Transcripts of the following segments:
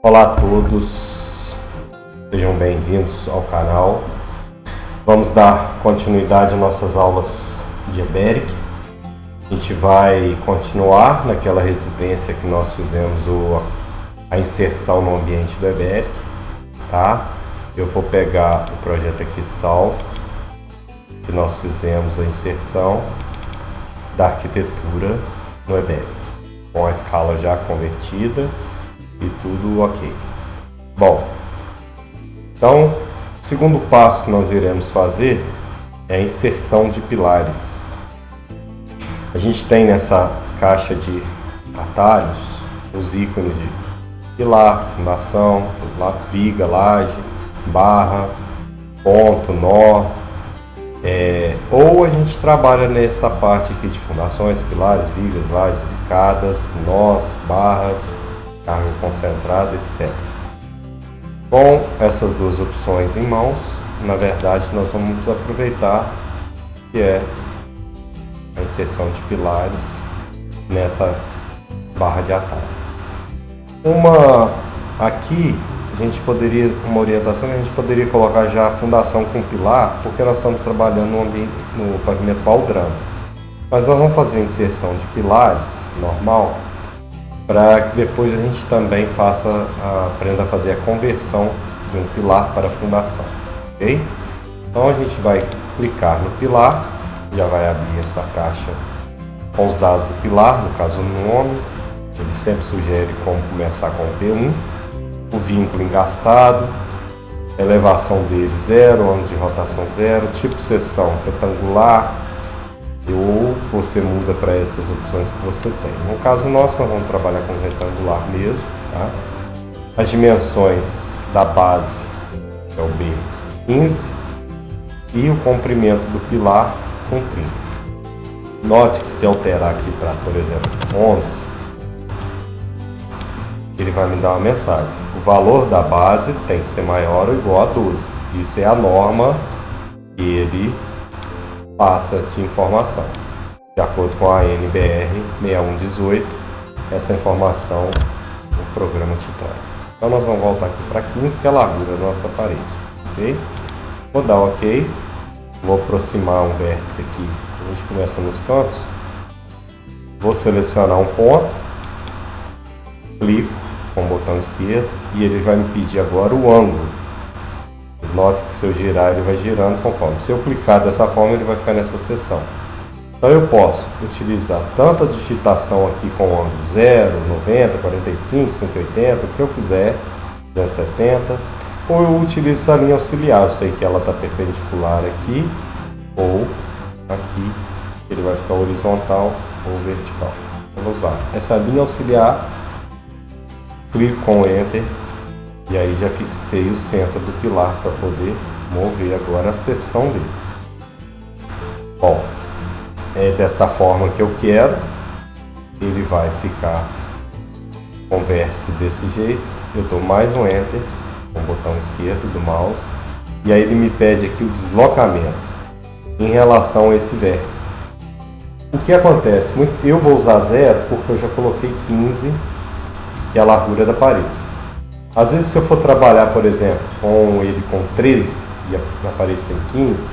Olá a todos, sejam bem-vindos ao canal. Vamos dar continuidade às nossas aulas de EBERIC. A gente vai continuar naquela residência que nós fizemos a inserção no ambiente do EBERIC, tá? Eu vou pegar o projeto aqui salvo, que nós fizemos a inserção da arquitetura no EBERIC, com a escala já convertida e tudo ok. Bom, então o segundo passo que nós iremos fazer é a inserção de pilares. A gente tem nessa caixa de atalhos os ícones de pilar, fundação, viga, laje, barra, ponto, nó, ou a gente trabalha nessa parte aqui de fundações, pilares, vigas, lajes, escadas, nós, barras, carga concentrada, etc. Com essas duas opções em mãos, na verdade nós vamos aproveitar que é a inserção de pilares nessa barra de atalho. Uma orientação que a gente poderia colocar já a fundação com pilar, porque nós estamos trabalhando no pavimento baldrame. Mas nós vamos fazer a inserção de pilares normal, para que depois a gente também aprenda a fazer a conversão de um pilar para fundação, ok? Então a gente vai clicar no pilar, já vai abrir essa caixa com os dados do pilar, no caso o nome, ele sempre sugere como começar com o P1, o vínculo engastado, elevação dele 0, ângulo de rotação 0, tipo seção retangular, ou você muda para essas opções que você tem. No caso nosso, nós vamos trabalhar com retangular mesmo, tá? As dimensões da base é o B15 e o comprimento do pilar com 30. Note que se alterar aqui para, por exemplo, 11, ele vai me dar uma mensagem. O valor da base tem que ser maior ou igual a 12. Isso é a norma que ele passa de informação. De acordo com a NBR 6118, essa informação o programa te traz. Então nós vamos voltar aqui para 15, que é a largura da nossa parede. Ok? Vou dar ok. Vou aproximar um vértice aqui. A gente começa nos cantos. Vou selecionar um ponto. Clico com o botão esquerdo e ele vai me pedir agora o ângulo. Note que se eu girar, ele vai girando conforme. Se eu clicar dessa forma, ele vai ficar nessa seção. Então eu posso utilizar tanto a digitação aqui com ângulo 0, 90, 45, 180, o que eu quiser, 270, ou eu utilizo essa linha auxiliar. Eu sei que ela está perpendicular aqui, ou aqui, ele vai ficar horizontal ou vertical. Vou usar essa linha auxiliar, clico com Enter, e aí já fixei o centro do pilar para poder mover agora a seção dele. Bom, é desta forma que eu quero. Ele vai ficar com vértice desse jeito. Eu dou mais um Enter com o botão esquerdo do mouse. E aí ele me pede aqui o deslocamento em relação a esse vértice. O que acontece? Eu vou usar 0 porque eu já coloquei 15, que é a largura da parede. Às vezes, se eu for trabalhar, por exemplo, com ele com 13 e a parede tem 15,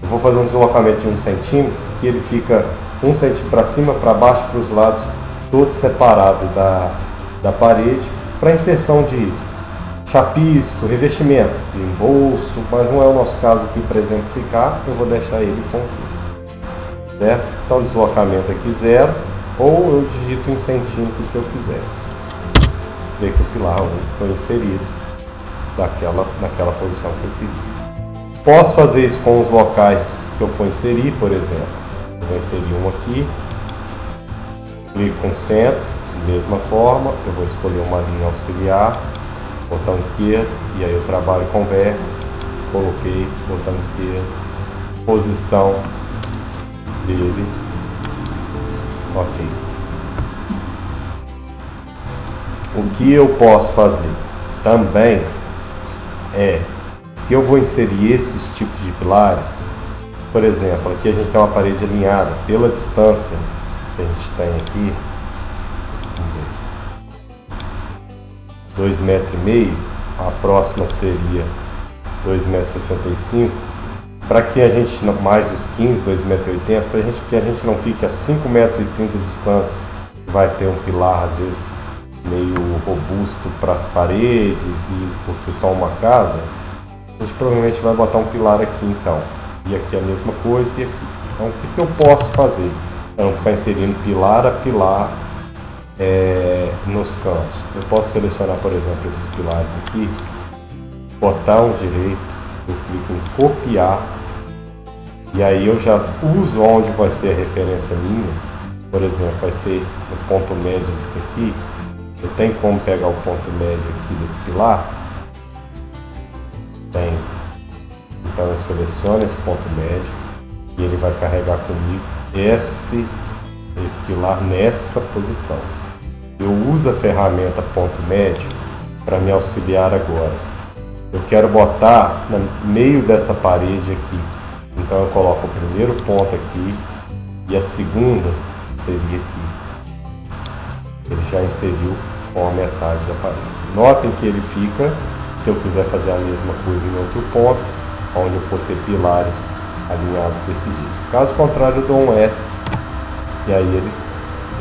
eu vou fazer um deslocamento de 1 centímetro, que ele fica 1 centímetro para cima, para baixo, para os lados, todo separado da parede, para inserção de chapisco, revestimento, de embolso, mas não é o nosso caso aqui para exemplificar, eu vou deixar ele com 15. Certo? Então, deslocamento aqui 0, ou eu digito em centímetro que eu quisesse. Ver que o pilar foi inserido naquela posição que eu pedi. Posso fazer isso com os locais que eu for inserir, por exemplo. Eu vou inserir um aqui, clico com centro, mesma forma, eu vou escolher uma linha auxiliar, botão esquerdo, e aí eu trabalho com vértice, coloquei, botão esquerdo, posição dele, ok. O que eu posso fazer também é, se eu vou inserir esses tipos de pilares, por exemplo, aqui a gente tem uma parede alinhada pela distância que a gente tem aqui, 2,5 m, a próxima seria 2,65 m, para que a gente, mais os 15, 2,80 m, para que a gente não fique a 5,30 m de distância, vai ter um pilar às vezes meio robusto para as paredes e por ser só uma casa, a gente provavelmente vai botar um pilar aqui então, e aqui a mesma coisa e aqui. Então o que eu posso fazer? Para não ficar inserindo pilar a pilar nos cantos. Eu posso selecionar, por exemplo, esses pilares aqui, botão direito, eu clico em copiar, e aí eu já uso onde vai ser a referência minha. Por exemplo, vai ser o ponto médio disso aqui. Eu tenho como pegar o ponto médio aqui desse pilar? Tenho. Então eu seleciono esse ponto médio e ele vai carregar comigo esse pilar nessa posição. Eu uso a ferramenta ponto médio para me auxiliar agora. Eu quero botar no meio dessa parede aqui. Então eu coloco o primeiro ponto aqui e a segunda seria aqui. Ele já inseriu com a metade da parede. Notem que ele fica, se eu quiser fazer a mesma coisa em outro ponto, onde eu for ter pilares alinhados desse jeito. Caso contrário, eu dou um ESC e aí ele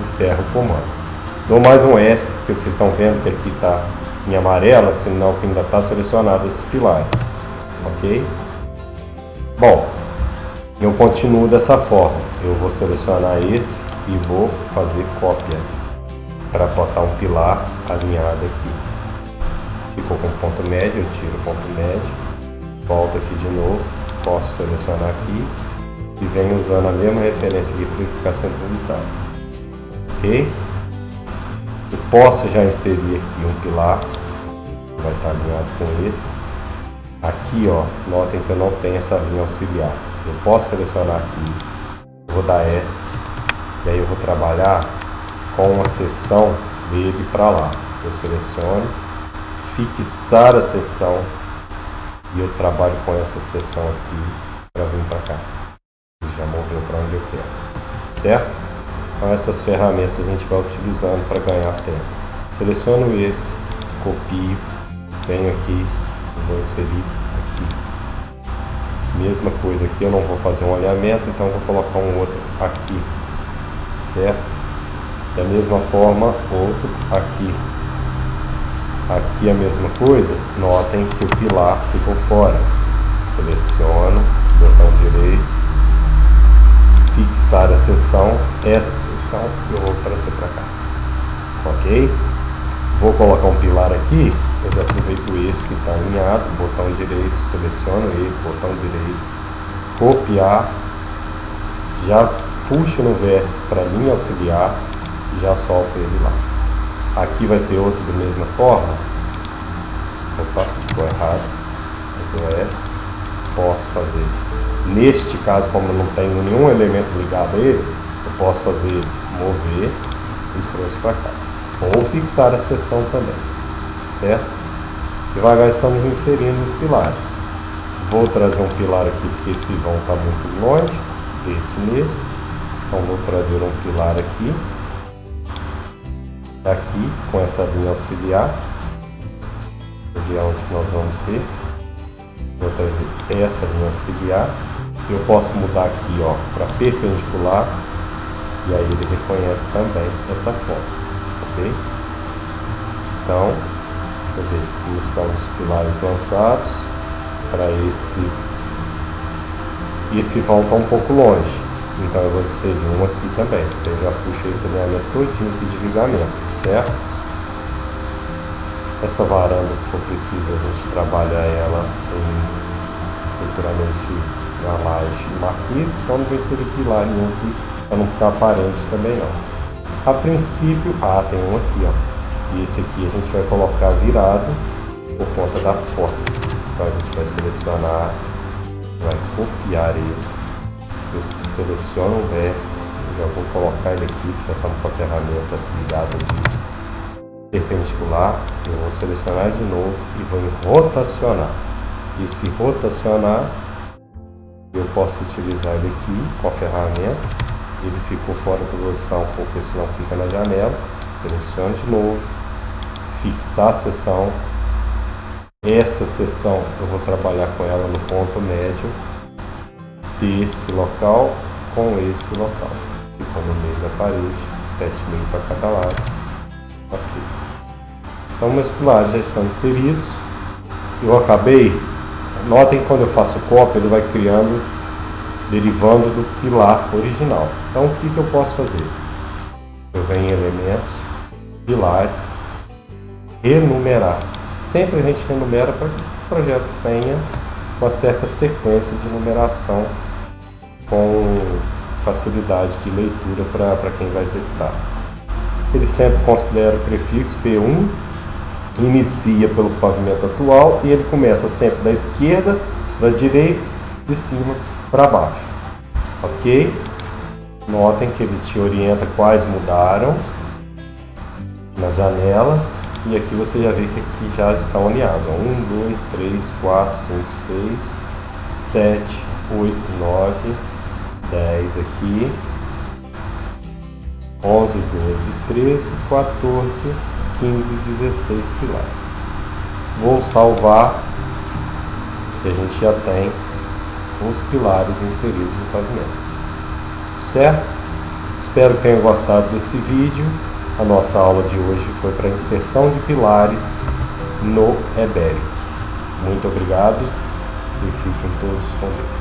encerra o comando. Dou mais um ESC, porque vocês estão vendo que aqui está em amarelo, sinal que ainda está selecionado esses pilares. Ok? Bom, eu continuo dessa forma. Eu vou selecionar esse e vou fazer cópia para botar um pilar alinhado aqui. Ficou com ponto médio, eu tiro o ponto médio, volto aqui de novo, posso selecionar aqui e venho usando a mesma referência aqui para ficar centralizado. Ok? Eu posso já inserir aqui um pilar, que vai estar alinhado com esse. Aqui, ó, notem que eu não tenho essa linha auxiliar. Eu posso selecionar aqui, vou dar ESC, e aí eu vou trabalhar com uma seção dele para lá. Eu seleciono, fixar a seção e eu trabalho com essa seção aqui para vir para cá. Ele já moveu para onde eu quero, certo? Então essas ferramentas a gente vai utilizando para ganhar tempo. Seleciono esse, copio, venho aqui, vou inserir aqui. Mesma coisa aqui, eu não vou fazer um alinhamento, então vou colocar um outro aqui, certo? Da mesma forma, outro aqui. Aqui a mesma coisa, notem que o pilar ficou fora. Seleciono, botão direito, fixar a seção, essa seção eu vou trazer para cá, ok? Vou colocar um pilar aqui, eu já aproveito esse que está alinhado, botão direito, seleciono ele, botão direito, copiar, já puxo no vértice para linha auxiliar e já solto ele lá. Aqui vai ter outro da mesma forma. Opa, ficou errado, eu posso fazer. Neste caso, como eu não tenho nenhum elemento ligado a ele, eu posso fazer mover e trouxe para cá. Ou fixar a seção também, certo? Devagar estamos inserindo os pilares. Vou trazer um pilar aqui porque esse vão está muito longe, esse nesse. Então vou trazer um pilar aqui, aqui com essa linha auxiliar. Ver onde nós vamos ter. Vou trazer essa linha auxiliar. Eu posso mudar aqui, ó, para perpendicular e aí ele reconhece também essa forma, ok? Então, deixa eu ver como estão os pilares lançados para esse vão está um pouco longe, então eu vou inserir um aqui também. Eu já puxei esse alinhamento todinho aqui de vigamento, certo? Essa varanda, se for preciso, a gente trabalha ela futuramente na laje marquise, então não vai ser pilar nenhum aqui para não ficar aparente também não. A princípio, tem um aqui, ó, e esse aqui a gente vai colocar virado por conta da porta. Então a gente vai selecionar, vai copiar ele, eu seleciono o vértice, eu já vou colocar ele aqui, já estamos com a ferramenta ligada de perpendicular, eu vou selecionar de novo e vou em rotacionar. E se rotacionar, eu posso utilizar ele aqui com a ferramenta. Ele ficou fora da posição porque senão fica na janela. Seleciono de novo, fixar a seção. Essa seção eu vou trabalhar com ela no ponto médio desse local com esse local. Fica no meio da parede, 7,5 para cada lado. Ok. Então meus pilares já estão inseridos. Eu acabei, notem que quando eu faço cópia, ele vai criando, derivando do pilar original. Então o que eu posso fazer? Eu venho em elementos, pilares, renumerar. Sempre a gente renumera para que o projeto tenha uma certa sequência de numeração com facilidade de leitura para quem vai executar. Ele sempre considera o prefixo P1, inicia pelo pavimento atual e ele começa sempre da esquerda para a direita, de cima para baixo. Ok? Notem que ele te orienta quais mudaram nas janelas. E aqui você já vê que aqui já estão alinhados. 1, 2, 3, 4, 5, 6, 7, 8, 9, 10 aqui. 11, 12, 13, 14, 15, 16 pilares. Vou salvar e a gente já tem os pilares inseridos no pavimento. Certo? Espero que tenham gostado desse vídeo. A nossa aula de hoje foi para inserção de pilares no EBERIC. Muito obrigado e fiquem todos com Deus.